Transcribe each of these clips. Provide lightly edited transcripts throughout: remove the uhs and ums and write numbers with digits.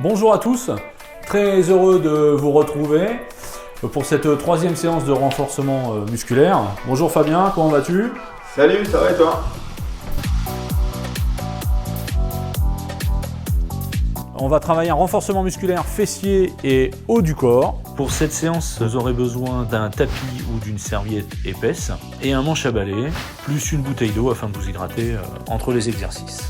Bonjour à tous, très heureux de vous retrouver pour cette troisième séance de renforcement musculaire. Bonjour Fabien, comment vas-tu? Salut, ça va et toi? On va travailler un renforcement musculaire fessier et haut du corps. Pour cette séance, vous aurez besoin d'un tapis ou d'une serviette épaisse et un manche à balai, plus une bouteille d'eau afin de vous hydrater entre les exercices.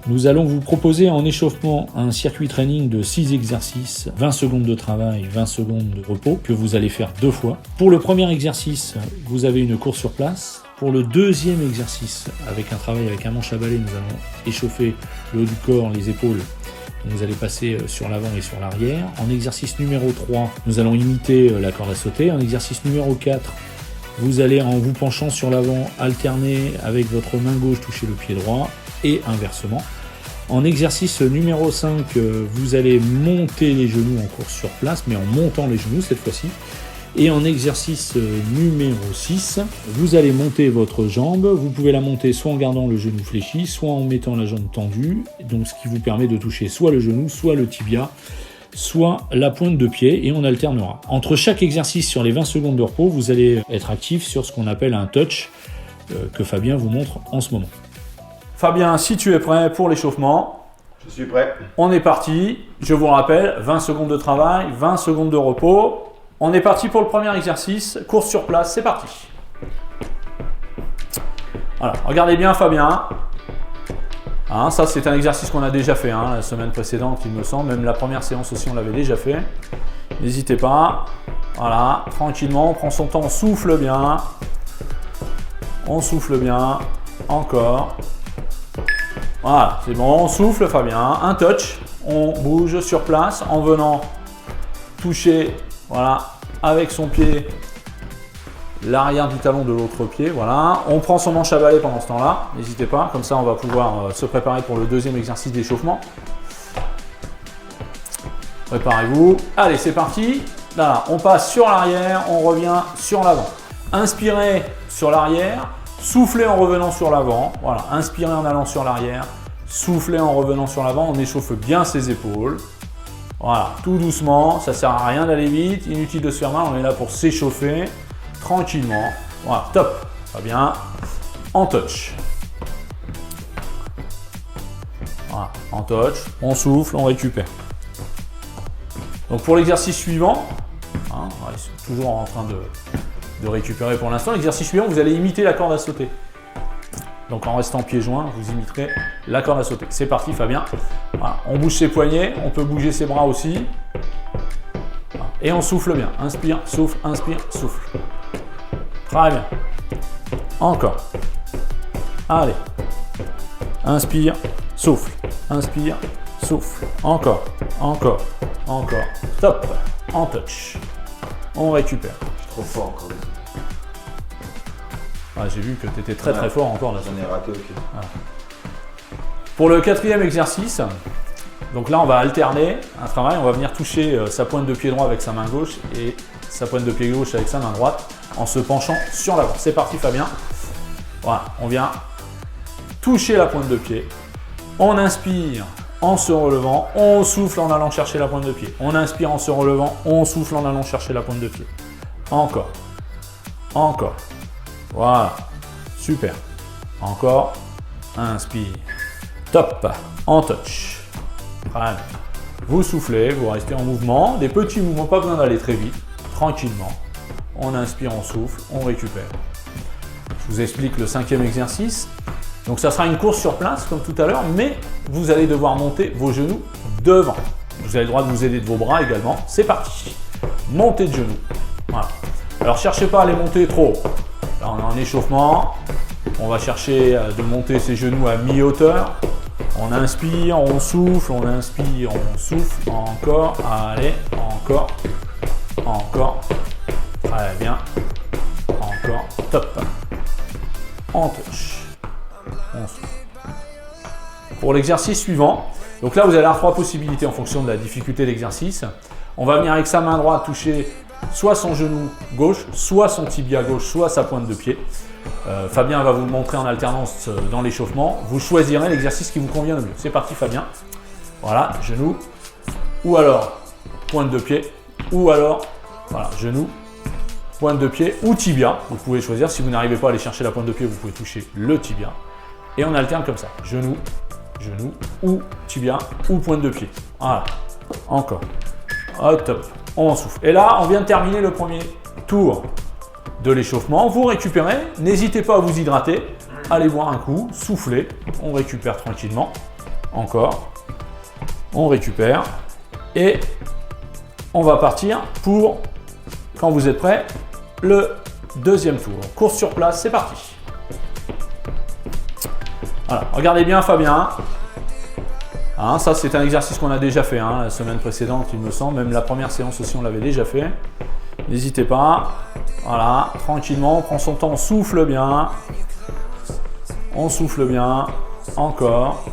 Nous allons vous proposer en échauffement un circuit training de 6 exercices, 20 secondes de travail, 20 secondes de repos, que vous allez faire 2 fois. Pour le premier exercice, vous avez une course sur place. Pour le deuxième exercice, avec un travail avec un manche à balai, nous allons échauffer le haut du corps, les épaules. Vous allez passer sur l'avant et sur l'arrière. En exercice numéro 3, nous allons imiter la corde à sauter. En exercice numéro 4, vous allez, en vous penchant sur l'avant, alterner avec votre main gauche, toucher le pied droit et inversement. En exercice numéro 5, vous allez monter les genoux en course sur place, mais en montant les genoux cette fois-ci. Et en exercice numéro 6, vous allez monter votre jambe. Vous pouvez la monter soit en gardant le genou fléchi, soit en mettant la jambe tendue. Donc ce qui vous permet de toucher soit le genou, soit le tibia, soit la pointe de pied, et on alternera. Entre chaque exercice sur les 20 secondes de repos, vous allez être actif sur ce qu'on appelle un touch, que Fabien vous montre en ce moment. Fabien, si tu es prêt pour l'échauffement, je suis prêt. On est parti. Je vous rappelle, 20 secondes de travail, 20 secondes de repos. On est parti pour le premier exercice, course sur place, c'est parti. Voilà, regardez bien Fabien. Hein, ça c'est un exercice qu'on a déjà fait la semaine précédente, il me semble. Même la première séance aussi, on l'avait déjà fait. N'hésitez pas. Voilà, tranquillement, on prend son temps, on souffle bien. On souffle bien. Encore. Voilà, c'est bon, on souffle Fabien. Un touch, on bouge sur place en venant toucher, voilà, avec son pied, l'arrière du talon de l'autre pied. Voilà, on prend son manche à balai pendant ce temps-là. N'hésitez pas, comme ça on va pouvoir se préparer pour le deuxième exercice d'échauffement. Préparez-vous. Allez, c'est parti. Là, on passe sur l'arrière, on revient sur l'avant. Inspirez sur l'arrière. Soufflez en revenant sur l'avant, voilà, inspirez en allant sur l'arrière, soufflez en revenant sur l'avant, on échauffe bien ses épaules. Voilà, tout doucement, ça ne sert à rien d'aller vite, inutile de se faire mal, on est là pour s'échauffer tranquillement. Voilà, top, très bien, en touch. Voilà, en touch, on souffle, on récupère. Donc pour l'exercice suivant, on est toujours en train de récupérer pour l'instant. L'exercice suivant, vous allez imiter la corde à sauter. Donc en restant pieds joints, vous imiterez la corde à sauter. C'est parti Fabien. Voilà. On bouge ses poignets, on peut bouger ses bras aussi. Voilà. Et on souffle bien. Inspire, souffle, inspire, souffle. Très bien. Encore. Allez. Inspire, souffle. Inspire, souffle. Encore, encore, encore. Stop. En touch. On récupère. Trop fort encore. Ah, j'ai vu que tu étais très fort encore là. J'en ai raté aucune. Voilà. Pour le quatrième exercice, donc là on va alterner un travail, on va venir toucher sa pointe de pied droit avec sa main gauche et sa pointe de pied gauche avec sa main droite en se penchant sur l'avant. C'est parti Fabien. Voilà, on vient toucher la pointe de pied. On inspire en se relevant, on souffle en allant chercher la pointe de pied. On inspire en se relevant, on souffle en allant chercher la pointe de pied. Encore. Encore. Voilà. Super. Encore. Inspire. Top. En touch. Très bien. Vous soufflez, vous restez en mouvement. Des petits mouvements, pas besoin d'aller très vite. Tranquillement. On inspire, on souffle, on récupère. Je vous explique le cinquième exercice. Donc ça sera une course sur place comme tout à l'heure, mais vous allez devoir monter vos genoux devant. Vous avez le droit de vous aider de vos bras également. C'est parti. Montée de genoux. Voilà. Alors cherchez pas à les monter trop haut. Là on est en échauffement. On va chercher de monter ses genoux à mi-hauteur. On inspire, on souffle, on inspire, on souffle. Encore. Allez, encore. Encore. Très bien. Encore. Top. En touche. On souffle. Pour l'exercice suivant, donc là vous allez avoir 3 possibilités en fonction de la difficulté de l'exercice. On va venir avec sa main droite toucher soit son genou gauche, soit son tibia gauche, soit sa pointe de pied. Fabien va vous le montrer en alternance dans l'échauffement. Vous choisirez l'exercice qui vous convient le mieux. C'est parti Fabien. Voilà, genou, ou alors pointe de pied, ou alors voilà, genou, pointe de pied ou tibia. Vous pouvez choisir. Si vous n'arrivez pas à aller chercher la pointe de pied, vous pouvez toucher le tibia. Et on alterne comme ça. Genou, genou ou tibia ou pointe de pied. Voilà. Encore. Oh, top. On souffle. Et là, on vient de terminer le premier tour de l'échauffement. Vous récupérez. N'hésitez pas à vous hydrater. Allez boire un coup. Soufflez. On récupère tranquillement. Encore. On récupère. Et on va partir pour, quand vous êtes prêts, le deuxième tour. Course sur place, c'est parti. Voilà, regardez bien Fabien. Hein, ça, c'est un exercice qu'on a déjà fait la semaine précédente, il me semble. Même la première séance aussi, on l'avait déjà fait. N'hésitez pas. Voilà, tranquillement, on prend son temps, on souffle bien. On souffle bien. Encore.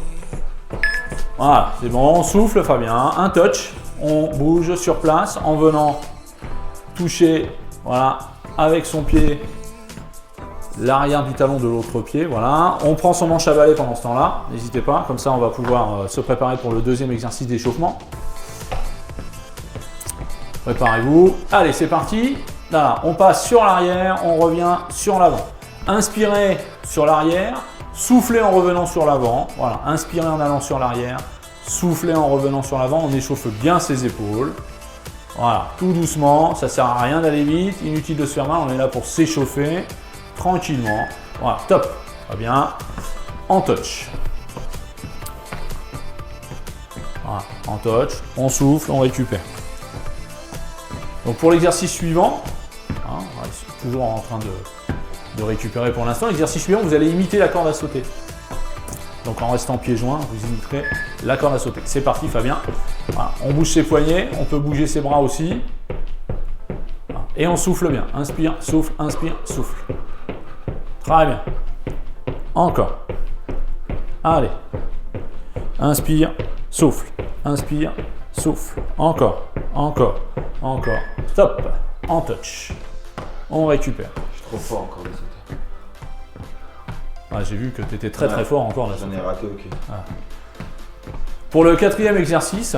Voilà, c'est bon, on souffle Fabien. Un touch. On bouge sur place en venant toucher, voilà, avec son pied l'arrière du talon de l'autre pied. Voilà, on prend son manche à balai pendant ce temps-là. N'hésitez pas, comme ça on va pouvoir se préparer pour le deuxième exercice d'échauffement. Préparez-vous. Allez, c'est parti. Là, on passe sur l'arrière, on revient sur l'avant. Inspirez sur l'arrière, soufflez en revenant sur l'avant. Voilà, inspirez en allant sur l'arrière. Soufflez en revenant sur l'avant, on échauffe bien ses épaules. Voilà, tout doucement, ça ne sert à rien d'aller vite, inutile de se faire mal, on est là pour s'échauffer tranquillement. Voilà, top, très bien. En touch. Voilà, en touch, on souffle, on récupère. Donc pour l'exercice suivant, on est toujours en train de récupérer pour l'instant. L'exercice suivant, vous allez imiter la corde à sauter. Donc en restant pieds joints, vous imiterez la corde à sauter. C'est parti Fabien. Voilà. On bouge ses poignets, on peut bouger ses bras aussi. Voilà. Et on souffle bien. Inspire, souffle, inspire, souffle. Très bien. Encore. Allez. Inspire, souffle. Inspire, souffle. Encore, encore, encore. Stop. En touch. On récupère. Je suis trop fort encore. Ah, j'ai vu que tu étais très fort encore là. J'en ai raté, ok. Ah. Pour le quatrième exercice,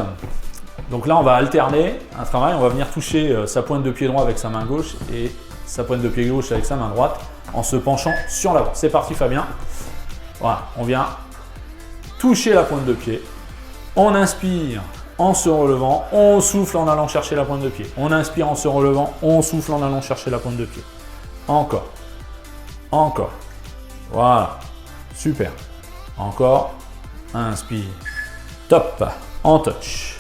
donc là on va alterner un travail, on va venir toucher sa pointe de pied droit avec sa main gauche et sa pointe de pied gauche avec sa main droite en se penchant sur l'avant. C'est parti Fabien. Voilà, on vient toucher la pointe de pied. On inspire en se relevant, on souffle en allant chercher la pointe de pied. On inspire en se relevant, on souffle en allant chercher la pointe de pied. Encore. Encore. Voilà, super. Encore, inspire. Top, en touch.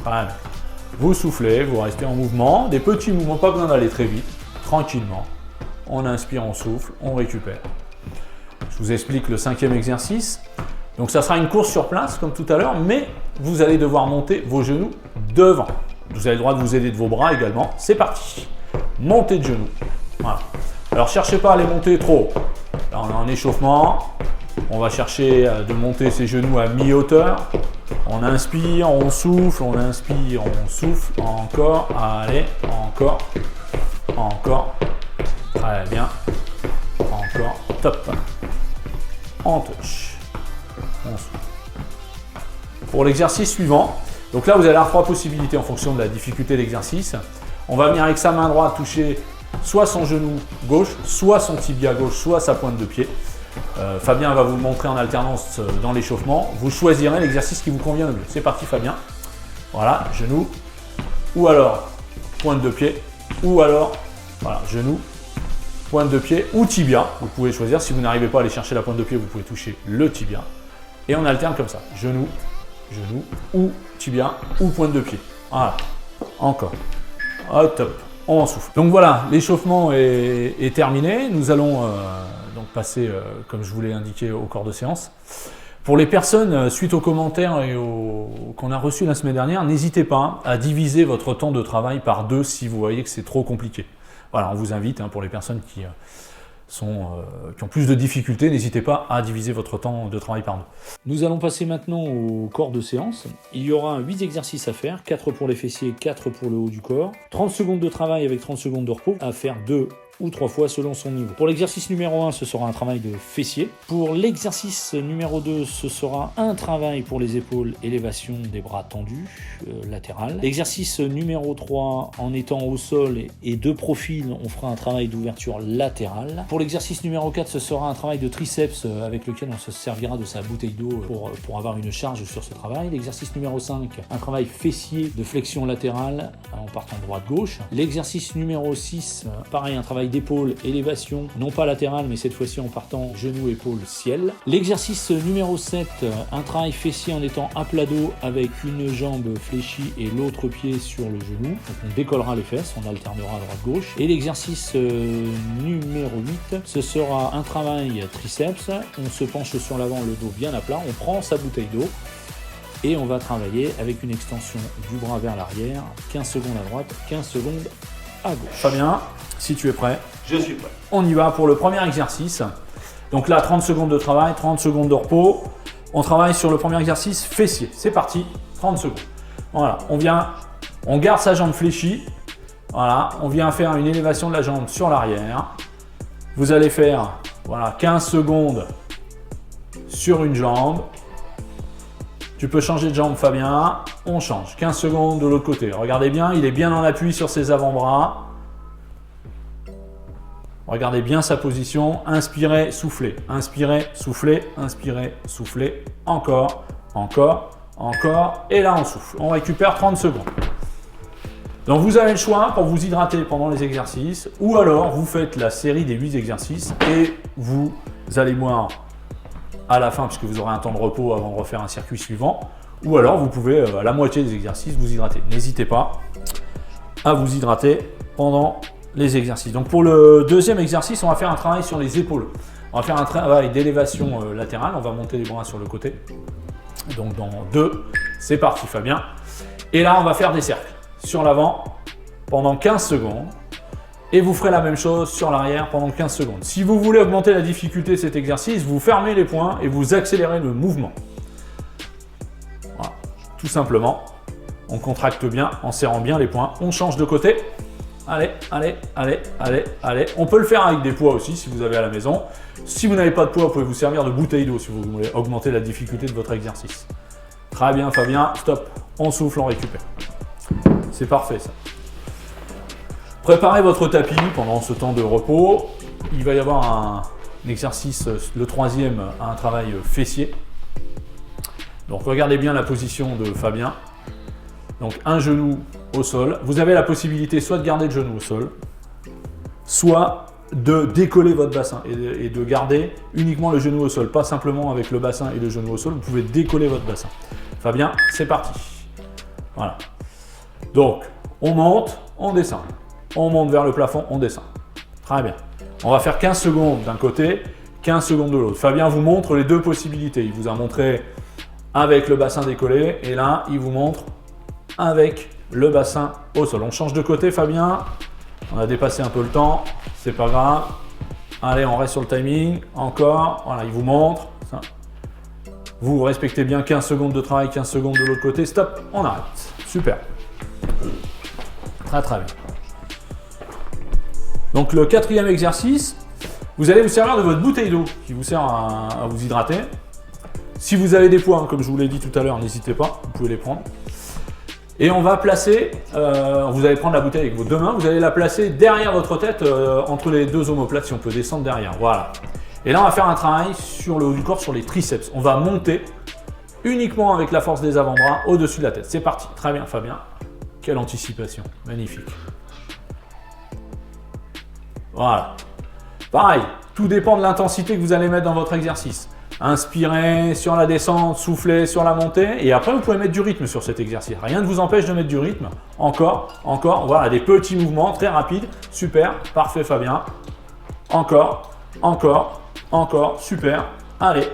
Voilà. Vous soufflez, vous restez en mouvement. Des petits mouvements, pas besoin d'aller très vite. Tranquillement. On inspire, on souffle, on récupère. Je vous explique le cinquième exercice. Donc ça sera une course sur place, comme tout à l'heure, mais vous allez devoir monter vos genoux devant. Vous avez le droit de vous aider de vos bras également. C'est parti. Montez de genoux. Voilà. Alors cherchez pas à les monter trop haut. Là, on est en échauffement. On va chercher de monter ses genoux à mi-hauteur. On inspire, on souffle, on inspire, on souffle. Encore, allez, encore, encore. Très bien. Encore, top. On touche. On souffle. Pour l'exercice suivant, donc là vous allez avoir trois possibilités en fonction de la difficulté de l'exercice. On va venir avec sa main droite toucher soit son genou gauche, soit son tibia gauche, soit sa pointe de pied. Fabien va vous le montrer en alternance dans l'échauffement. Vous choisirez l'exercice qui vous convient le mieux. C'est parti Fabien. Voilà, genou, ou alors pointe de pied, ou alors voilà, genou, pointe de pied ou tibia. Vous pouvez choisir. Si vous n'arrivez pas à aller chercher la pointe de pied, vous pouvez toucher le tibia. Et on alterne comme ça. Genou, genou, ou tibia, ou pointe de pied. Voilà, encore. Oh, top. On souffle. Donc voilà, l'échauffement est terminé. Nous allons donc passer, comme je vous l'ai indiqué, au corps de séance. Pour les personnes, suite aux commentaires qu'on a reçus la semaine dernière, n'hésitez pas à diviser votre temps de travail par 2 si vous voyez que c'est trop compliqué. Voilà, on vous invite, pour les personnes qui ont plus de difficultés, n'hésitez pas à diviser votre temps de travail par 2. Nous allons passer maintenant au corps de séance. Il y aura 8 exercices à faire, 4 pour les fessiers, 4 pour le haut du corps. 30 secondes de travail avec 30 secondes de repos, à faire 2 ou 3 fois selon son niveau. Pour l'exercice numéro 1, ce sera un travail de fessier. Pour l'exercice numéro 2, ce sera un travail pour les épaules, élévation des bras tendus, latéral. L'exercice numéro 3, en étant au sol et de profil, on fera un travail d'ouverture latérale. Pour l'exercice numéro 4, ce sera un travail de triceps avec lequel on se servira de sa bouteille d'eau pour avoir une charge sur ce travail. L'exercice numéro 5, un travail fessier de flexion latérale en partant droite-gauche. L'exercice numéro 6, pareil, un travail d'épaule, élévation, non pas latérale, mais cette fois-ci en partant genou, épaule, ciel. L'exercice numéro 7, un travail fessier en étant à plat dos avec une jambe fléchie et l'autre pied sur le genou. Donc on décollera les fesses, on alternera à droite-gauche. Et l'exercice numéro 8, ce sera un travail triceps. On se penche sur l'avant, le dos bien à plat, on prend sa bouteille d'eau et on va travailler avec une extension du bras vers l'arrière, 15 secondes à droite, 15 secondes à gauche. Fabien, si tu es prêt, Je suis prêt. on y va pour le premier exercice. Donc là, 30 secondes de travail, 30 secondes de repos. On travaille sur le premier exercice fessier. C'est parti, 30 secondes. Voilà, on garde sa jambe fléchie. Voilà, on vient faire une élévation de la jambe sur l'arrière. Vous allez faire 15 secondes sur une jambe. Tu peux changer de jambe, Fabien. On change. 15 secondes de l'autre côté. Regardez bien, il est bien en appui sur ses avant-bras. Regardez bien sa position. Inspirez, soufflez. Inspirez, soufflez. Inspirez, soufflez. Encore, encore, encore. Et là, on souffle. On récupère 30 secondes. Donc, vous avez le choix pour vous hydrater pendant les exercices. Ou alors, vous faites la série des 8 exercices et vous allez boire à la fin, puisque vous aurez un temps de repos avant de refaire un circuit suivant. Ou alors, vous pouvez, à la moitié des exercices, vous hydrater. N'hésitez pas à vous hydrater pendant les exercices. Donc, pour le deuxième exercice, on va faire un travail sur les épaules. On va faire un travail d'élévation latérale. On va monter les bras sur le côté. Donc, dans 2, c'est parti, Fabien. Et là, on va faire des cercles sur l'avant pendant 15 secondes. Et vous ferez la même chose sur l'arrière pendant 15 secondes. Si vous voulez augmenter la difficulté de cet exercice, vous fermez les poings et vous accélérez le mouvement. Voilà, tout simplement. On contracte bien en serrant bien les poings. On change de côté. Allez, allez, allez, allez, allez. On peut le faire avec des poids aussi si vous avez à la maison. Si vous n'avez pas de poids, vous pouvez vous servir de bouteille d'eau si vous voulez augmenter la difficulté de votre exercice. Très bien, Fabien. Stop. On souffle, on récupère. C'est parfait ça. Préparez votre tapis pendant ce temps de repos. Il va y avoir un exercice, le troisième, un travail fessier. Donc regardez bien la position de Fabien. Donc un genou au sol. Vous avez la possibilité soit de garder le genou au sol, soit de décoller votre bassin et de garder uniquement le genou au sol. Pas simplement avec le bassin et le genou au sol, vous pouvez décoller votre bassin. Fabien, c'est parti. Voilà. Donc on monte, on descend. On monte vers le plafond, on descend. Très bien. On va faire 15 secondes d'un côté, 15 secondes de l'autre. Fabien vous montre les deux possibilités. Il vous a montré avec le bassin décollé et là, il vous montre avec le bassin au sol. On change de côté, Fabien. On a dépassé un peu le temps. C'est pas grave. Allez, on reste sur le timing. Encore. Voilà, il vous montre. Ça. Vous respectez bien 15 secondes de travail, 15 secondes de l'autre côté. Stop, on arrête. Super. Très très bien. Donc le quatrième exercice, vous allez vous servir de votre bouteille d'eau qui vous sert à vous hydrater. Si vous avez des poids, comme je vous l'ai dit tout à l'heure, n'hésitez pas, vous pouvez les prendre. Et on va placer, vous allez prendre la bouteille avec vos deux mains, vous allez la placer derrière votre tête, entre les deux omoplates, si on peut descendre derrière. Voilà. Et là, on va faire un travail sur le haut du corps, sur les triceps. On va monter uniquement avec la force des avant-bras au-dessus de la tête. C'est parti. Très bien, Fabien. Quelle anticipation. Magnifique. Voilà. Pareil, tout dépend de l'intensité que vous allez mettre dans votre exercice. Inspirez sur la descente, soufflez sur la montée et après vous pouvez mettre du rythme sur cet exercice. Rien ne vous empêche de mettre du rythme. Encore, encore, voilà, des petits mouvements très rapides. Super, parfait Fabien. Encore, encore, encore, super. Allez,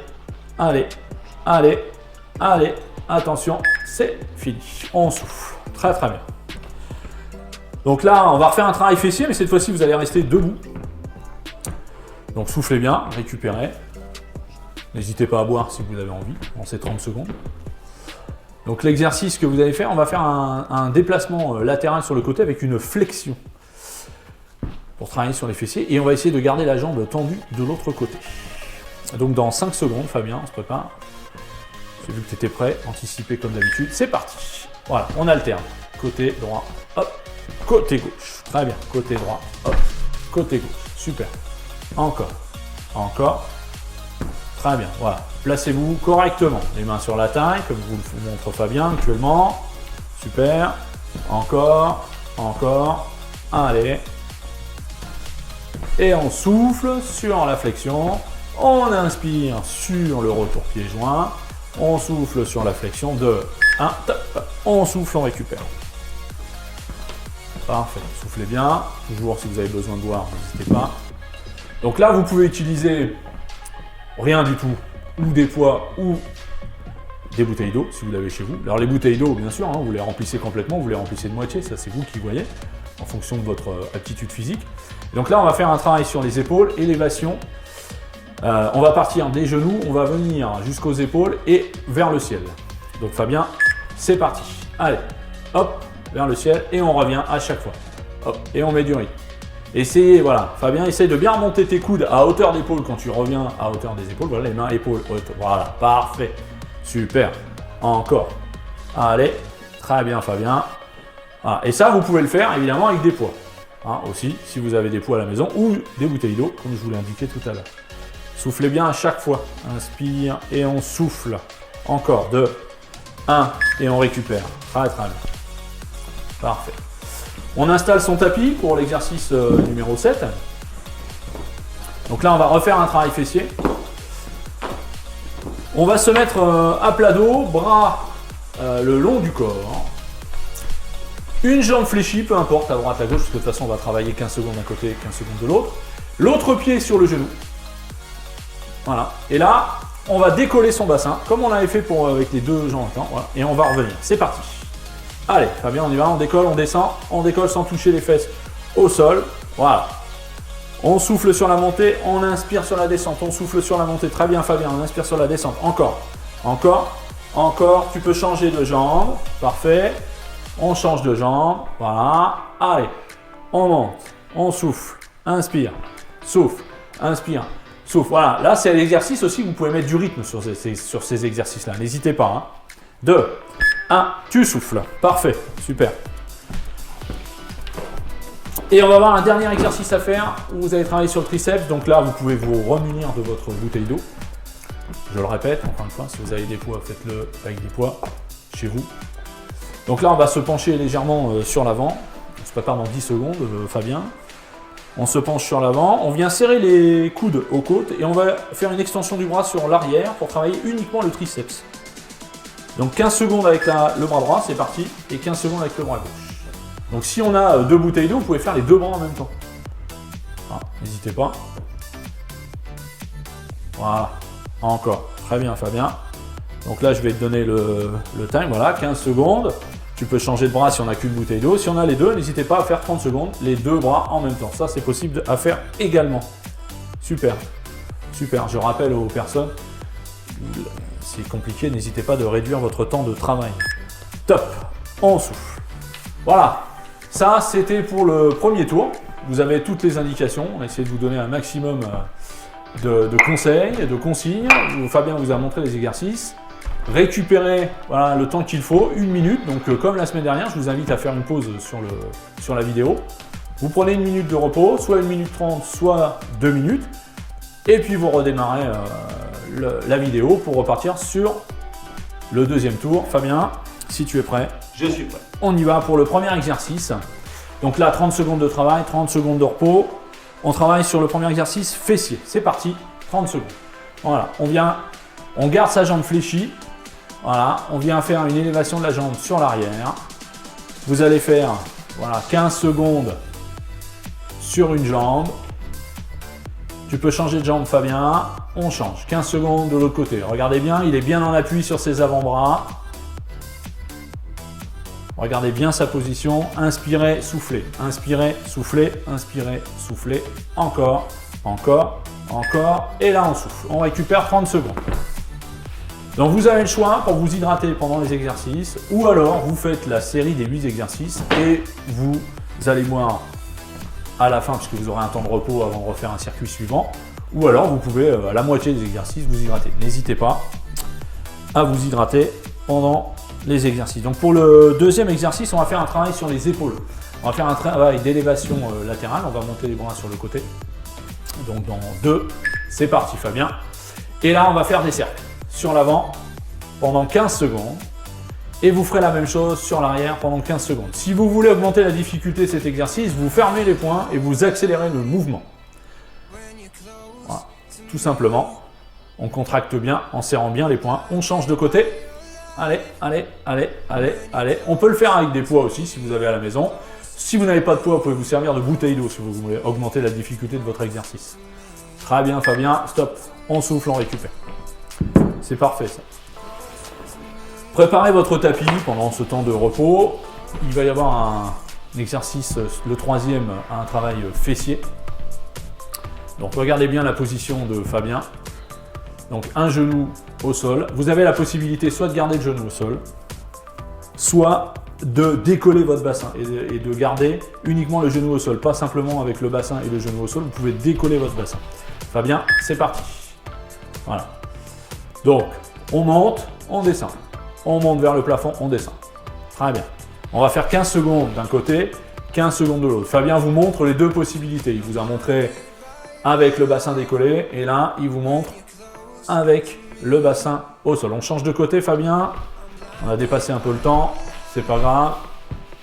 allez, allez, allez. Attention, c'est fini. On souffle. Très très bien. Donc là, on va refaire un travail fessier, mais cette fois-ci, vous allez rester debout. Donc soufflez bien, récupérez. N'hésitez pas à boire si vous avez envie, dans ces 30 secondes. Donc l'exercice que vous allez faire, on va faire un déplacement latéral sur le côté avec une flexion. pour travailler sur les fessiers. Et on va essayer de garder la jambe tendue de l'autre côté. Donc dans 5 secondes, Fabien, on se prépare. J'ai vu que tu étais prêt, anticipé comme d'habitude. C'est parti. Voilà, on alterne. Côté droit, hop, côté gauche. Très bien, côté droit, hop, côté gauche. Super. Encore, encore. Très bien, voilà. Placez-vous correctement. Les mains sur la taille, comme vous le montre Fabien actuellement. Super. Encore, encore. Allez. Et on souffle sur la flexion. On inspire sur le retour pied-joint. On souffle sur la flexion. 2, 1, top. On souffle, on récupère. Parfait. Soufflez bien. Toujours, si vous avez besoin de boire, n'hésitez pas. Donc là, vous pouvez utiliser rien du tout, ou des poids, ou des bouteilles d'eau, si vous l'avez chez vous. Alors les bouteilles d'eau, bien sûr, hein, vous les remplissez complètement, vous les remplissez de moitié, ça c'est vous qui voyez, en fonction de votre aptitude physique. Et donc là, on va faire un travail sur les épaules, élévation. On va partir des genoux, on va venir jusqu'aux épaules et vers le ciel. Donc Fabien, c'est parti. Allez, hop, vers le ciel, et on revient à chaque fois. Hop, et on met du rythme. Essayez, voilà, Fabien, essaye de bien remonter tes coudes à hauteur d'épaule quand tu reviens à hauteur des épaules. Voilà, les mains, épaules, voilà, parfait. Super. Encore. Allez, très bien, Fabien. Voilà. Et ça, vous pouvez le faire, évidemment, avec des poids. Hein, aussi, si vous avez des poids à la maison ou des bouteilles d'eau, comme je vous l'ai indiqué tout à l'heure. Soufflez bien à chaque fois. Inspire et on souffle. Encore. 2, 1 et on récupère. Très, très bien. Parfait. On installe son tapis pour l'exercice numéro 7. Donc là, on va refaire un travail fessier. On va se mettre à plat dos, bras le long du corps. Une jambe fléchie, peu importe, à droite, à gauche, parce que de toute façon, on va travailler 15 secondes d'un côté, 15 secondes de l'autre. L'autre pied sur le genou. Voilà. Et là, on va décoller son bassin, comme on l'avait fait avec les deux jambes. Voilà. Et on va revenir. C'est parti. Allez, Fabien, on y va, on décolle sans toucher les fesses au sol. Voilà. On souffle sur la montée, on inspire sur la descente, on souffle sur la montée. Très bien, Fabien, on inspire sur la descente. Encore, encore, encore. Tu peux changer de jambe. Parfait. On change de jambe. Voilà. Allez, on monte, on souffle, inspire, souffle, inspire, souffle. Voilà. Là, c'est l'exercice aussi, vous pouvez mettre du rythme sur ces exercices-là. N'hésitez pas. Hein. 2, 1, tu souffles. Parfait, super. Et on va avoir un dernier exercice à faire où vous allez travailler sur le triceps. Donc là, vous pouvez vous remunir de votre bouteille d'eau. Je le répète, encore une fois, si vous avez des poids, faites-le avec des poids chez vous. Donc là, on va se pencher légèrement sur l'avant. On se prépare dans 10 secondes, Fabien. On se penche sur l'avant. On vient serrer les coudes aux côtes et on va faire une extension du bras sur l'arrière pour travailler uniquement le triceps. Donc 15 secondes avec le bras droit, c'est parti, et 15 secondes avec le bras gauche. Donc si on a 2 bouteilles d'eau, vous pouvez faire les 2 bras en même temps. Voilà, n'hésitez pas. Voilà, encore. Très bien, Fabien. Donc là, je vais te donner le time, voilà, 15 secondes. Tu peux changer de bras si on n'a qu'une bouteille d'eau. Si on a les deux, n'hésitez pas à faire 30 secondes, les 2 bras en même temps. Ça, c'est possible à faire également. Super, super. Je rappelle aux personnes, c'est compliqué, n'hésitez pas de réduire votre temps de travail. Top, on souffle. Voilà, ça c'était pour le premier tour. Vous avez toutes les indications, on a essayé de vous donner un maximum de conseils, de consignes. Fabien vous a montré les exercices. Récupérez voilà, le temps qu'il faut, 1 minute. Donc comme la semaine dernière, je vous invite à faire une pause sur la vidéo. Vous prenez 1 minute de repos, soit 1 minute 30, soit 2 minutes. Et puis vous redémarrez la vidéo pour repartir sur le deuxième tour. Fabien, si tu es prêt. Je suis prêt. On y va pour le premier exercice. Donc là, 30 secondes de travail, 30 secondes de repos. On travaille sur le premier exercice fessier. C'est parti, 30 secondes. Voilà, on garde sa jambe fléchie. Voilà, on vient faire une élévation de la jambe sur l'arrière. Vous allez faire voilà, 15 secondes sur une jambe. Tu peux changer de jambe, Fabien. On change. 15 secondes de l'autre côté. Regardez bien, il est bien en appui sur ses avant-bras. Regardez bien sa position. Inspirez, soufflez. Inspirez, soufflez. Inspirez, soufflez. Encore, encore, encore. Et là, on souffle. On récupère 30 secondes. Donc, vous avez le choix pour vous hydrater pendant les exercices. Ou alors, vous faites la série des 8 exercices et vous allez boire à la fin, puisque vous aurez un temps de repos avant de refaire un circuit suivant. Ou alors, vous pouvez, à la moitié des exercices, vous hydrater. N'hésitez pas à vous hydrater pendant les exercices. Donc pour le deuxième exercice, on va faire un travail sur les épaules. On va faire un travail d'élévation latérale. On va monter les bras sur le côté. Donc dans 2, c'est parti Fabien. Et là, on va faire des cercles sur l'avant pendant 15 secondes. Et vous ferez la même chose sur l'arrière pendant 15 secondes. Si vous voulez augmenter la difficulté de cet exercice, vous fermez les poings et vous accélérez le mouvement. Voilà, tout simplement. On contracte bien en serrant bien les poings. On change de côté. Allez, allez, allez, allez, allez. On peut le faire avec des poids aussi si vous avez à la maison. Si vous n'avez pas de poids, vous pouvez vous servir de bouteille d'eau si vous voulez augmenter la difficulté de votre exercice. Très bien Fabien, stop. On souffle, on récupère. C'est parfait ça. Préparez votre tapis pendant ce temps de repos. Il va y avoir un exercice, le troisième, un travail fessier. Donc regardez bien la position de Fabien. Donc un genou au sol. Vous avez la possibilité soit de garder le genou au sol, soit de décoller votre bassin et de garder uniquement le genou au sol. Pas simplement avec le bassin et le genou au sol, vous pouvez décoller votre bassin. Fabien, c'est parti. Voilà. Donc, on monte, on descend. On monte vers le plafond, on descend. Très bien. On va faire 15 secondes d'un côté, 15 secondes de l'autre. Fabien vous montre les deux possibilités. Il vous a montré avec le bassin décollé et là, il vous montre avec le bassin au sol. On change de côté, Fabien. On a dépassé un peu le temps, c'est pas grave.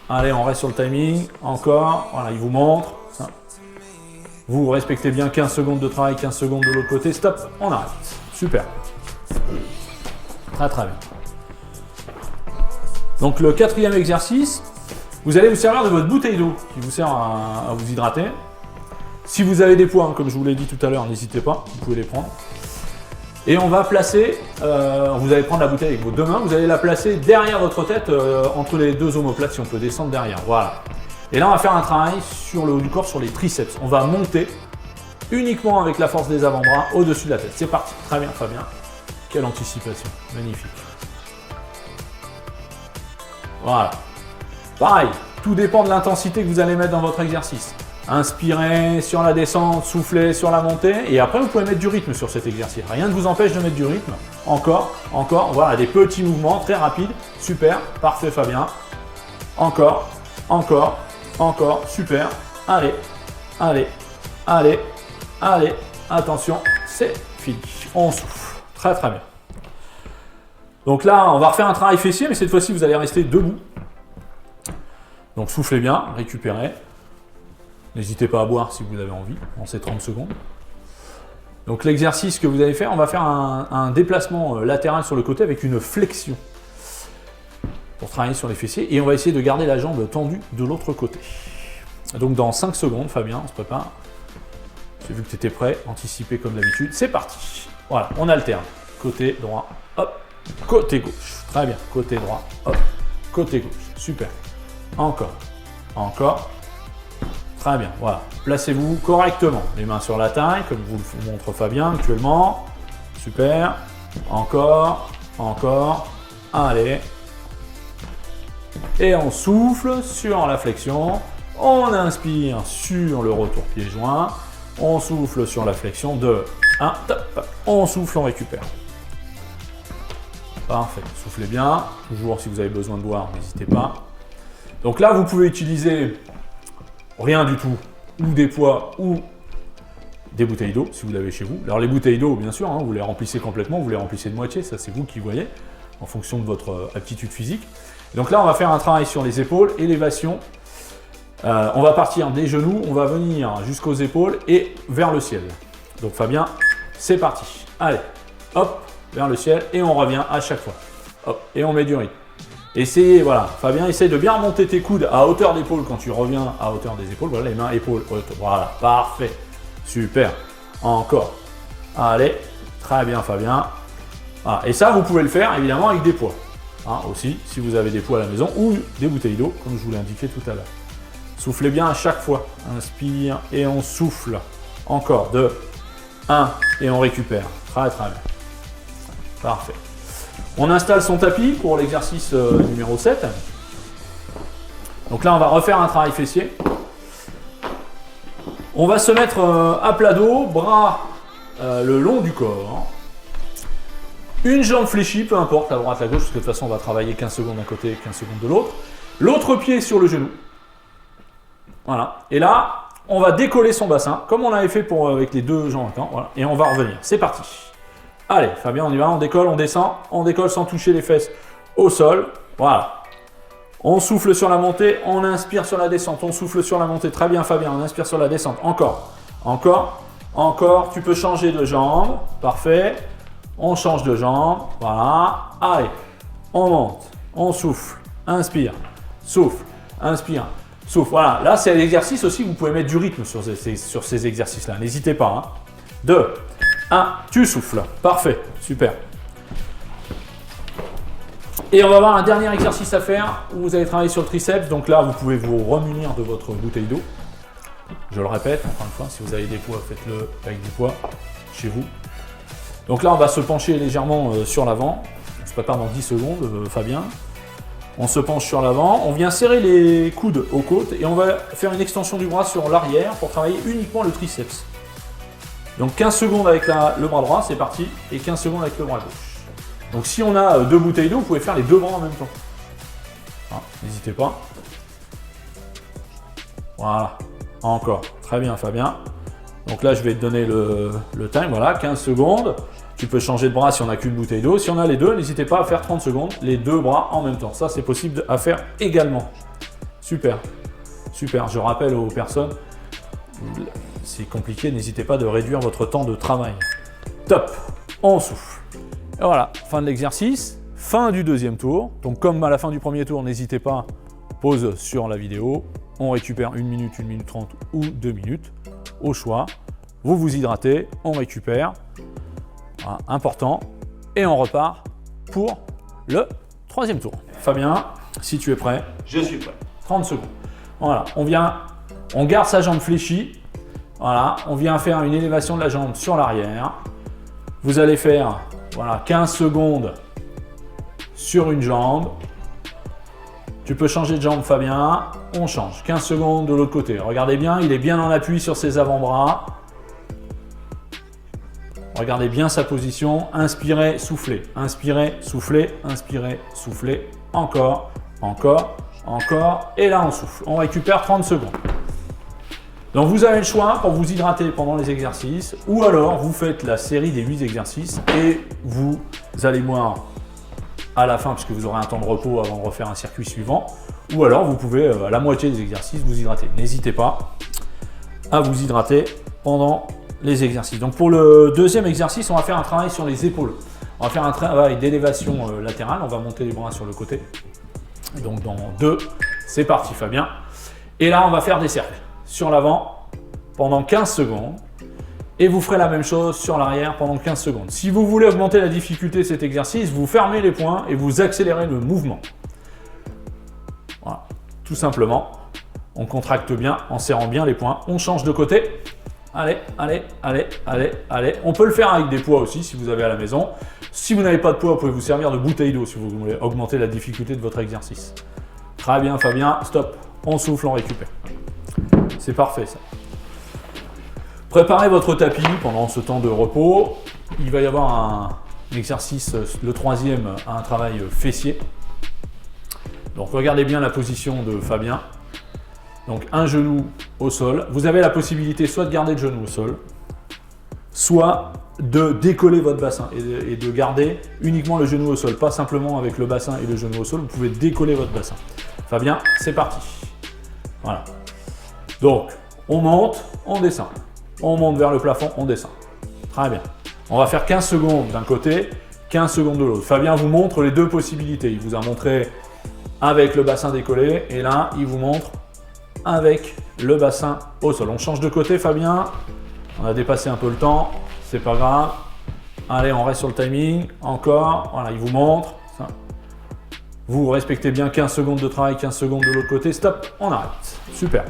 Allez, on reste sur le timing. Encore. Voilà, il vous montre. Vous respectez bien 15 secondes de travail, 15 secondes de l'autre côté. Stop, on arrête. Super. Très très bien. Donc le quatrième exercice, vous allez vous servir de votre bouteille d'eau qui vous sert à vous hydrater. Si vous avez des poids, comme je vous l'ai dit tout à l'heure, n'hésitez pas, vous pouvez les prendre. Et on va placer, vous allez prendre la bouteille avec vos deux mains, vous allez la placer derrière votre tête, entre les deux omoplates, si on peut descendre derrière. Voilà. Et là, on va faire un travail sur le haut du corps, sur les triceps. On va monter uniquement avec la force des avant-bras au-dessus de la tête. C'est parti. Très bien, Fabien. Quelle anticipation. Magnifique. Voilà. Pareil, tout dépend de l'intensité que vous allez mettre dans votre exercice. Inspirez sur la descente, soufflez sur la montée. Et après, vous pouvez mettre du rythme sur cet exercice. Rien ne vous empêche de mettre du rythme. Encore, encore. Voilà, des petits mouvements très rapides. Super. Parfait, Fabien. Encore, encore. Encore, super, allez, allez, allez, allez, attention, c'est fini, on souffle, très très bien. Donc là, on va refaire un travail fessier, mais cette fois-ci, vous allez rester debout. Donc soufflez bien, récupérez. N'hésitez pas à boire si vous avez envie, en ces 30 secondes. Donc l'exercice que vous allez faire, on va faire un déplacement latéral sur le côté avec une flexion. Pour travailler sur les fessiers et on va essayer de garder la jambe tendue de l'autre côté. Donc dans 5 secondes, Fabien, on se prépare. J'ai vu que tu étais prêt, anticipé comme d'habitude. C'est parti. Voilà, on alterne. Côté droit, hop, côté gauche. Très bien, côté droit, hop, côté gauche. Super. Encore, encore. Très bien, voilà. Placez-vous correctement. Les mains sur la taille, comme vous le montre Fabien actuellement. Super. Encore, encore. Allez. Et on souffle sur la flexion, on inspire sur le retour pied-joint, on souffle sur la flexion de 1, top, on souffle, on récupère. Parfait, soufflez bien, toujours si vous avez besoin de boire, n'hésitez pas. Donc là, vous pouvez utiliser rien du tout, ou des poids, ou des bouteilles d'eau, si vous l'avez chez vous. Alors les bouteilles d'eau, bien sûr, hein, vous les remplissez complètement, vous les remplissez de moitié, ça c'est vous qui voyez, en fonction de votre aptitude physique. Donc là, on va faire un travail sur les épaules, élévation. On va partir des genoux, on va venir jusqu'aux épaules et vers le ciel. Donc Fabien, c'est parti. Allez, hop, vers le ciel et on revient à chaque fois. Hop, et on met du rythme. Essayez, voilà, Fabien, essaye de bien remonter tes coudes à hauteur d'épaule quand tu reviens à hauteur des épaules. Voilà, les mains, épaules, voilà, parfait. Super. Encore. Allez, très bien Fabien. Voilà. Et ça, vous pouvez le faire évidemment avec des poids. Hein, aussi, si vous avez des poids à la maison ou des bouteilles d'eau, comme je vous l'ai indiqué tout à l'heure. Soufflez bien à chaque fois. Inspire et on souffle. Encore 2, 1 et on récupère. Très très bien. Parfait. On installe son tapis pour l'exercice numéro 7. Donc là, on va refaire un travail fessier. On va se mettre à plat dos, bras le long du corps. Une jambe fléchie, peu importe, la droite, la gauche, parce que de toute façon, on va travailler 15 secondes d'un côté, 15 secondes de l'autre. L'autre pied sur le genou. Voilà. Et là, on va décoller son bassin, comme on l'avait fait avec les deux jambes. Voilà. Et on va revenir. C'est parti. Allez, Fabien, on y va, on décolle, on descend. On décolle sans toucher les fesses au sol. Voilà. On souffle sur la montée, on inspire sur la descente. On souffle sur la montée. Très bien, Fabien, on inspire sur la descente. Encore, encore, encore. Tu peux changer de jambe. Parfait. On change de jambe, voilà. Allez, on monte, on souffle, inspire, souffle, inspire, souffle. Voilà, là c'est l'exercice aussi, vous pouvez mettre du rythme sur ces exercices-là, n'hésitez pas. 2, 1, tu souffles, parfait, super. Et on va avoir un dernier exercice à faire où vous allez travailler sur le triceps. Donc là, vous pouvez vous remunir de votre bouteille d'eau. Je le répète, encore une fois, si vous avez des poids, faites-le avec du poids chez vous. Donc là, on va se pencher légèrement sur l'avant. On se prépare dans 10 secondes, Fabien. On se penche sur l'avant. On vient serrer les coudes aux côtes et on va faire une extension du bras sur l'arrière pour travailler uniquement le triceps. Donc 15 secondes avec le bras droit, c'est parti. Et 15 secondes avec le bras gauche. Donc si on a 2 bouteilles d'eau, vous pouvez faire les 2 bras en même temps. N'hésitez pas. Voilà. Encore. Très bien, Fabien. Donc là, je vais te donner le time. Voilà, 15 secondes. Tu peux changer de bras si on n'a qu'une bouteille d'eau. Si on a les deux, n'hésitez pas à faire 30 secondes, les 2 bras en même temps. Ça, c'est possible à faire également. Super. Super. Je rappelle aux personnes, c'est compliqué, n'hésitez pas de réduire votre temps de travail. Top. On souffle. Et voilà, fin de l'exercice. Fin du deuxième tour. Donc, comme à la fin du premier tour, n'hésitez pas, pause sur la vidéo. On récupère 1 minute, 1 minute 30 ou 2 minutes. Au choix. Vous vous hydratez, on récupère. Voilà, important. Et on repart pour le 3e tour. Fabien, si tu es prêt. Je suis prêt. 30 secondes. Voilà, on garde sa jambe fléchie. Voilà, on vient faire une élévation de la jambe sur l'arrière. Vous allez faire 15 secondes sur une jambe. Tu peux changer de jambe, Fabien. On change. 15 secondes de l'autre côté. Regardez bien, il est bien en appui sur ses avant-bras. Regardez bien sa position. Inspirez, soufflez. Inspirez, soufflez. Inspirez, soufflez. Encore, encore, encore. Et là, on souffle. On récupère 30 secondes. Donc, vous avez le choix pour vous hydrater pendant les exercices. Ou alors, vous faites la série des 8 exercices et vous allez boire à la fin, puisque vous aurez un temps de repos avant de refaire un circuit suivant. Ou alors, vous pouvez, à la moitié des exercices, vous hydrater. N'hésitez pas à vous hydrater pendant les exercices. Donc, pour le deuxième exercice, on va faire un travail sur les épaules. On va faire un travail d'élévation latérale. On va monter les bras sur le côté. Donc, dans 2, c'est parti, Fabien. Et là, on va faire des cercles sur l'avant pendant 15 secondes. Et vous ferez la même chose sur l'arrière pendant 15 secondes. Si vous voulez augmenter la difficulté de cet exercice, vous fermez les poings et vous accélérez le mouvement. Voilà, tout simplement. On contracte bien en serrant bien les poings. On change de côté. Allez, allez, allez, allez, allez. On peut le faire avec des poids aussi si vous avez à la maison. Si vous n'avez pas de poids, vous pouvez vous servir de bouteille d'eau si vous voulez augmenter la difficulté de votre exercice. Très bien, Fabien. Stop. On souffle, on récupère. C'est parfait ça. Préparez votre tapis pendant ce temps de repos. Il va y avoir un exercice, le 3e, un travail fessier. Donc regardez bien la position de Fabien. Donc un genou au sol. Vous avez la possibilité soit de garder le genou au sol, soit de décoller votre bassin et de garder uniquement le genou au sol. Pas simplement avec le bassin et le genou au sol, vous pouvez décoller votre bassin. Fabien, c'est parti. Voilà. Donc, on monte, on descend. On monte vers le plafond, on descend. Très bien. On va faire 15 secondes d'un côté, 15 secondes de l'autre. Fabien vous montre les 2 possibilités. Il vous a montré avec le bassin décollé et là, il vous montre avec le bassin au sol. On change de côté, Fabien. On a dépassé un peu le temps, c'est pas grave. Allez, on reste sur le timing. Encore, voilà, il vous montre. Ça. Vous respectez bien 15 secondes de travail, 15 secondes de l'autre côté. Stop, on arrête. Super.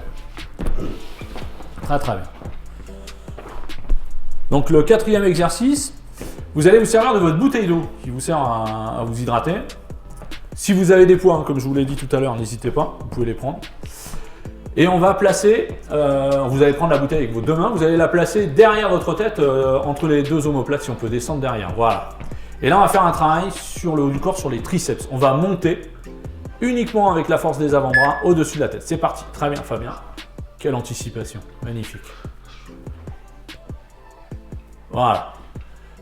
Très, très bien. Donc le 4e exercice, vous allez vous servir de votre bouteille d'eau qui vous sert à vous hydrater. Si vous avez des poids, comme je vous l'ai dit tout à l'heure, n'hésitez pas, vous pouvez les prendre. Et on va placer, vous allez prendre la bouteille avec vos deux mains, vous allez la placer derrière votre tête, entre les deux omoplates, si on peut descendre derrière. Voilà. Et là, on va faire un travail sur le haut du corps, sur les triceps. On va monter uniquement avec la force des avant-bras au-dessus de la tête. C'est parti. Très bien, Fabien. Quelle anticipation. Magnifique. Voilà.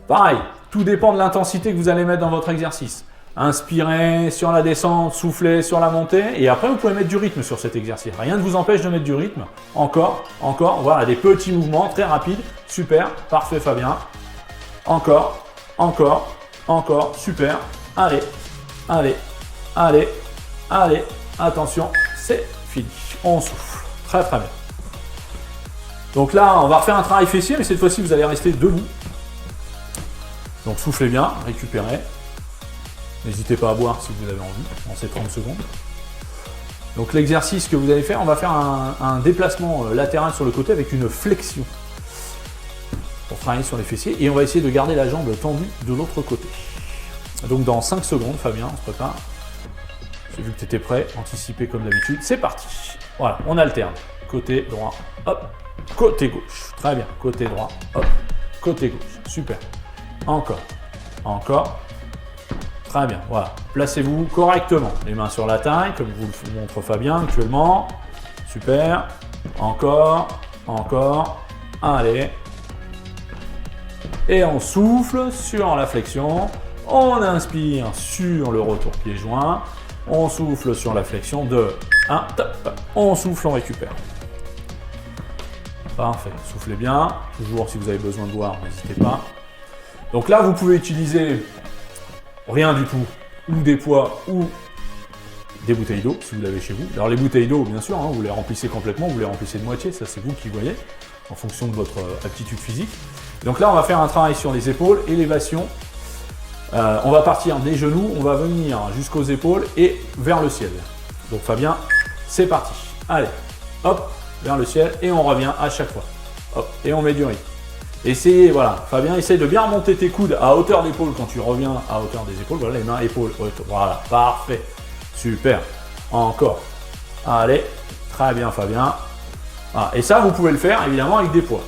Pareil, tout dépend de l'intensité que vous allez mettre dans votre exercice. Inspirez sur la descente, soufflez sur la montée, et après vous pouvez mettre du rythme sur cet exercice. Rien ne vous empêche de mettre du rythme. Encore, voilà, des petits mouvements très rapides. Super, parfait Fabien. Encore, super. Allez, attention, c'est fini. On souffle. Très bien. Donc là, on va refaire un travail fessier, mais cette fois-ci, vous allez rester debout. Donc soufflez bien, récupérez. N'hésitez pas à boire si vous avez envie, dans ces 30 secondes. Donc l'exercice que vous allez faire, on va faire un déplacement latéral sur le côté avec une flexion pour travailler sur les fessiers. Et on va essayer de garder la jambe tendue de l'autre côté. Donc dans 5 secondes, Fabien, on se prépare. J'ai vu que tu étais prêt, anticipé comme d'habitude. C'est parti. Voilà, on alterne. Côté droit, hop, côté gauche. Très bien, côté droit, hop, côté gauche. Super. Encore. Très bien, voilà. Placez-vous correctement. Les mains sur la taille, comme vous le montre Fabien actuellement. Super. Encore. Allez. Et on souffle sur la flexion. On inspire sur le retour pied joint. On souffle sur la flexion. 2, 1, top. On souffle, on récupère. Parfait. Soufflez bien. Toujours, si vous avez besoin de boire, n'hésitez pas. Donc là, vous pouvez utiliser rien du tout, ou des poids, ou des bouteilles d'eau, si vous l'avez chez vous. Alors les bouteilles d'eau, bien sûr, vous les remplissez complètement, vous les remplissez de moitié, ça c'est vous qui voyez, en fonction de votre aptitude physique. Donc là, on va faire un travail sur les épaules, élévation. On va partir des genoux, on va venir jusqu'aux épaules et vers le ciel. Donc Fabien, c'est parti. Allez, hop, vers le ciel, et on revient à chaque fois. Hop, et on met du rythme. Essayez, voilà, Fabien, essaye de bien remonter tes coudes à hauteur d'épaule quand tu reviens à hauteur des épaules. Voilà, les mains, épaules, voilà, parfait, super, encore. Allez, très bien Fabien. Voilà. Et ça, vous pouvez le faire évidemment avec des poids.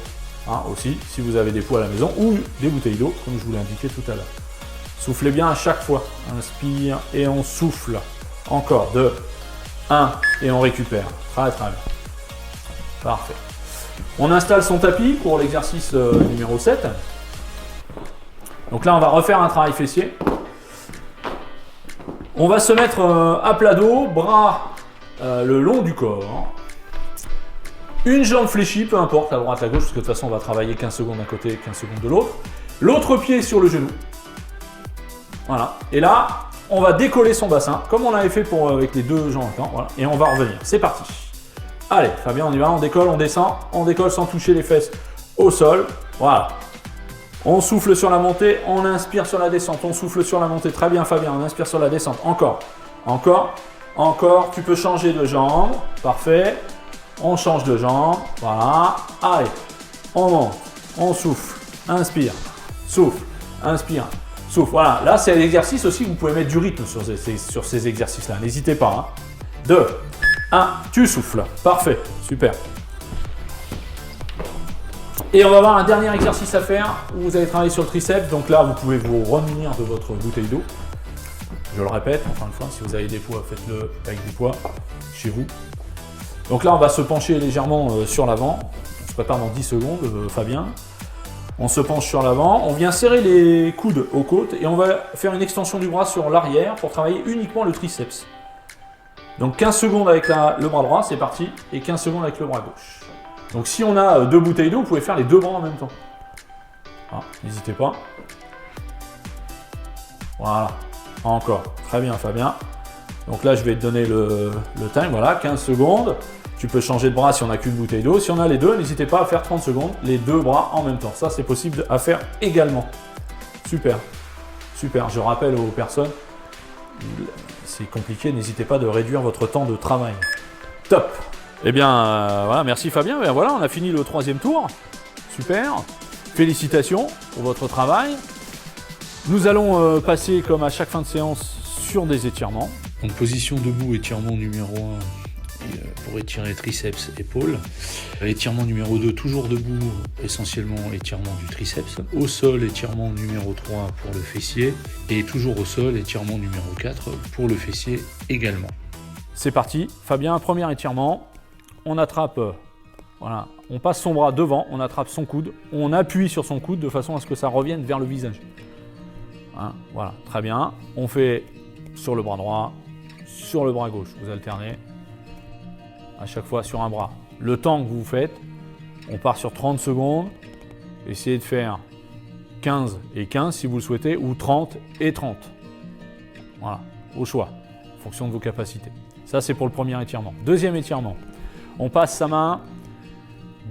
Aussi, si vous avez des poids à la maison ou des bouteilles d'eau, comme je vous l'ai indiqué tout à l'heure. Soufflez bien à chaque fois. Inspire et on souffle. Encore, 2, 1, et on récupère. Très bien. Parfait. On installe son tapis pour l'exercice numéro 7. Donc là, on va refaire un travail fessier. On va se mettre à plat dos, bras le long du corps. Une jambe fléchie, peu importe, la droite, la gauche, parce que de toute façon, on va travailler 15 secondes d'un côté, 15 secondes de l'autre. L'autre pied sur le genou. Voilà. Et là, on va décoller son bassin, comme on l'avait fait avec les deux jambes. Voilà. Et on va revenir. C'est parti. Allez, Fabien, on y va, on décolle, on descend, on décolle sans toucher les fesses au sol. Voilà. On souffle sur la montée, on inspire sur la descente, on souffle sur la montée. Très bien, Fabien, on inspire sur la descente. Encore. Tu peux changer de jambe. Parfait. On change de jambe. Voilà. Allez, on monte, on souffle, inspire, souffle, inspire, souffle. Voilà. Là, c'est l'exercice aussi, vous pouvez mettre du rythme sur ces exercices-là. N'hésitez pas. 2, 1, tu souffles. Parfait, super. Et on va avoir un dernier exercice à faire où vous allez travailler sur le triceps. Donc là, vous pouvez vous remunir de votre bouteille d'eau. Je le répète, encore une fois, si vous avez des poids, faites-le avec des poids chez vous. Donc là, on va se pencher légèrement sur l'avant. On se prépare dans 10 secondes, Fabien. On se penche sur l'avant. On vient serrer les coudes aux côtes et on va faire une extension du bras sur l'arrière pour travailler uniquement le triceps. Donc 15 secondes avec le bras droit, c'est parti, et 15 secondes avec le bras gauche. Donc si on a 2 bouteilles d'eau, vous pouvez faire les 2 bras en même temps. N'hésitez pas. Voilà, encore. Très bien Fabien. Donc là, je vais te donner le time, voilà, 15 secondes. Tu peux changer de bras si on n'a qu'une bouteille d'eau. Si on a les deux, n'hésitez pas à faire 30 secondes, les 2 bras en même temps. Ça, c'est possible à faire également. Super, super. Je rappelle aux personnes, c'est compliqué, n'hésitez pas de réduire votre temps de travail. Top. Eh bien, voilà, merci Fabien. Et voilà, on a fini le 3e tour. Super. Félicitations pour votre travail. Nous allons passer, comme à chaque fin de séance, sur des étirements. Donc, position debout, étirement numéro 1. pour étirer triceps, épaules. Étirement numéro 2, toujours debout, essentiellement étirement du triceps. Au sol, étirement numéro 3 pour le fessier. Et toujours au sol, étirement numéro 4 pour le fessier également. C'est parti, Fabien, premier étirement. On attrape, voilà, on passe son bras devant, on attrape son coude, on appuie sur son coude de façon à ce que ça revienne vers le visage. Hein, voilà, très bien. On fait sur le bras droit, sur le bras gauche, vous alternez à chaque fois sur un bras. Le temps que vous faites, on part sur 30 secondes. Essayez de faire 15 et 15 si vous le souhaitez, ou 30 et 30. Voilà, au choix, en fonction de vos capacités. Ça, c'est pour le premier étirement. Deuxième étirement, on passe sa main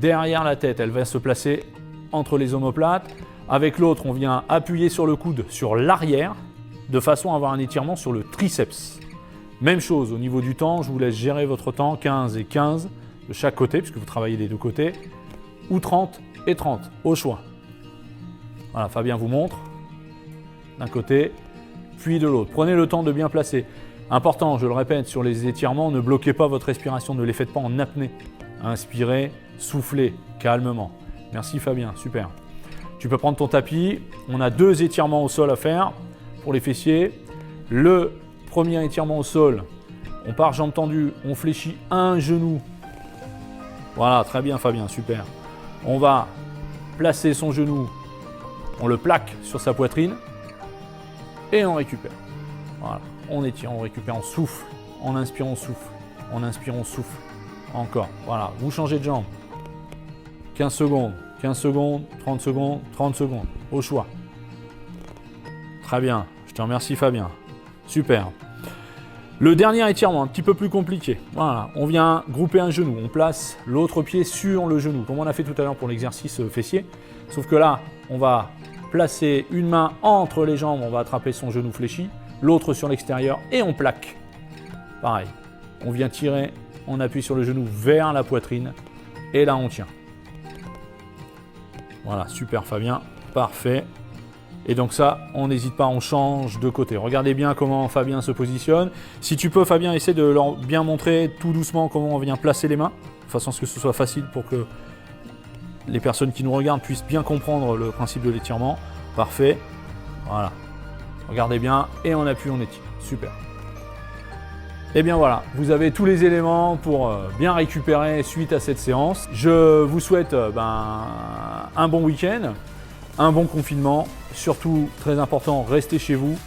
derrière la tête. Elle va se placer entre les omoplates. Avec l'autre, on vient appuyer sur le coude sur l'arrière, de façon à avoir un étirement sur le triceps. Même chose, au niveau du temps, je vous laisse gérer votre temps, 15 et 15 de chaque côté, puisque vous travaillez des deux côtés, ou 30 et 30, au choix. Voilà, Fabien vous montre, d'un côté, puis de l'autre. Prenez le temps de bien placer. Important, je le répète, sur les étirements, ne bloquez pas votre respiration, ne les faites pas en apnée. Inspirez, soufflez, calmement. Merci Fabien, super. Tu peux prendre ton tapis, on a 2 étirements au sol à faire pour les fessiers. Le premier étirement au sol, on part jambes tendues, on fléchit un genou. Voilà, très bien Fabien, super. On va placer son genou, on le plaque sur sa poitrine et on récupère. Voilà, on étire, on récupère, on souffle. En inspirant, on souffle. En inspirant, on souffle. Encore, voilà, vous changez de jambe. 15 secondes, 15 secondes, 30 secondes, 30 secondes, au choix. Très bien, je te remercie Fabien. Super. Le dernier étirement, un petit peu plus compliqué. Voilà, on vient grouper un genou, on place l'autre pied sur le genou, comme on a fait tout à l'heure pour l'exercice fessier. Sauf que là, on va placer une main entre les jambes, on va attraper son genou fléchi, l'autre sur l'extérieur et on plaque. Pareil, on vient tirer, on appuie sur le genou vers la poitrine et là on tient. Voilà, super Fabien, parfait. Et donc ça, on n'hésite pas, on change de côté. Regardez bien comment Fabien se positionne. Si tu peux, Fabien, essaie de leur bien montrer tout doucement comment on vient placer les mains, de façon à ce que ce soit facile pour que les personnes qui nous regardent puissent bien comprendre le principe de l'étirement. Parfait. Voilà. Regardez bien et on appuie, on étire. Super. Et bien voilà, vous avez tous les éléments pour bien récupérer suite à cette séance. Je vous souhaite un bon week-end, un bon confinement. Surtout, très important, restez chez vous.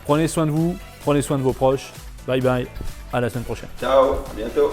Prenez soin de vous, prenez soin de vos proches. Bye bye, à la semaine prochaine. Ciao, à bientôt.